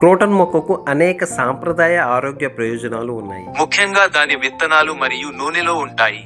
Croton మొక్కకు అనేక సాంప్రదాయ ఆరోగ్య ప్రయోజనాలు ఉన్నాయి. ముఖ్యంగా దాని విత్తనాలు మరియు నూనెలో ఉంటాయి.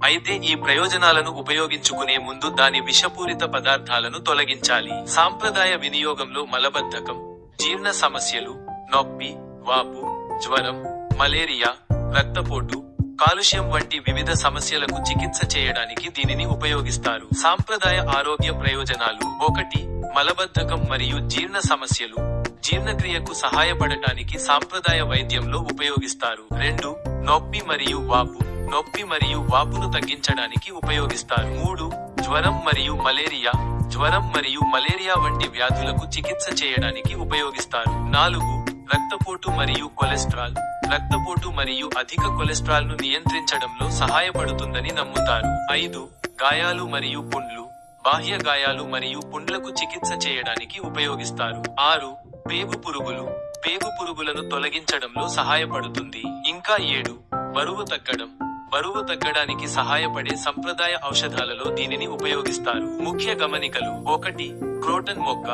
అయితే ఈ ప్రయోజనాలను ఉపయోగించుకునే ముందు దాని విషపూరిత పదార్థాలను తొలగించాలి. సాంప్రదాయ వినియోగంలో మలబద్ధకం, జీర్ణ సమస్యలు, నొప్పి, వాపు, జ్వరం, మలేరియా, రక్తపోటు, కాలుష్యం వంటి వివిధ సమస్యలకు చికిత్స చేయడానికి దీనిని ఉపయోగిస్తారు. సాంప్రదాయ ఆరోగ్య ప్రయోజనాలు: 1. మలబద్ధకం మరియు జీర్ణ సమస్యలు, జీర్ణక్రియకు సహాయపడటానికి సాంప్రదాయ వైద్యంలో ఉపయోగిస్తారు. 2. నొప్పి మరియు వాపు, నొప్పి మరియు వాపును తగ్గించడానికి ఉపయోగిస్తారు. 3. జ్వరం మరియు మలేరియా, జ్వరం మరియు మలేరియా వంటి వ్యాధులకు చికిత్స చేయడానికి ఉపయోగిస్తారు. 4. రక్తపోటు మరియు కొలెస్ట్రాల్, రక్తపోటు మరియు అధిక కొలెస్ట్రాల్ ను నియంత్రించడంలో సహాయపడుతుందని నమ్ముతారు. 5. గాయాలు మరియు పుండ్లు, బాహ్య గాయాలు మరియు పుండ్లకు చికిత్స చేయడానికి ఉపయోగిస్తారు. 6. పేగు పురుగులు, పేగు పురుగులను తొలగించడంలో సహాయపడుతుంది. ఇంకా 7. బరువు తగ్గడం, బరువు తగ్గడానికి సహాయపడే సంప్రదాయ ఔషధాలలో దీనిని ఉపయోగిస్తారు. ముఖ్య గమనికలు: 1. క్రోటన్ మొక్క,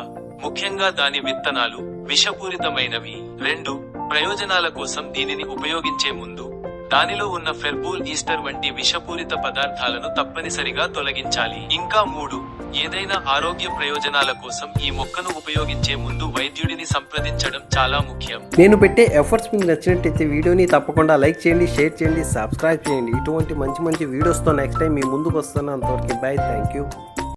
ముఖ్యంగా దాని విత్తనాలు, విషపూరితమైనవి. 2. ప్రయోజనాల కోసం దీనిని ఉపయోగించే ముందు దానిలో ఉన్న ఫెర్బూల్ ఈస్టర్ వంటి విషపూరిత పదార్థాలను తప్పనిసరిగా తొలగించాలి. ఇంకా 3. ఏదైనా ఆరోగ్య ప్రయోజనాల కోసం ఈ మొక్కను ఉపయోగించే ముందు వైద్యుడిని సంప్రదించడం చాలా ముఖ్యం. నేను పెట్టే ఎఫర్ట్స్ మీకు నచ్చినట్టయితే వీడియోని తప్పకుండా లైక్ చేయండి, షేర్ చేయండి, సబ్స్క్రైబ్ చేయండి. ఇటువంటి మంచి మంచి వీడియోస్తో నెక్స్ట్ టైం మీ ముందుకు వస్తాను. అంతవరకు బై, థ్యాంక్ యూ.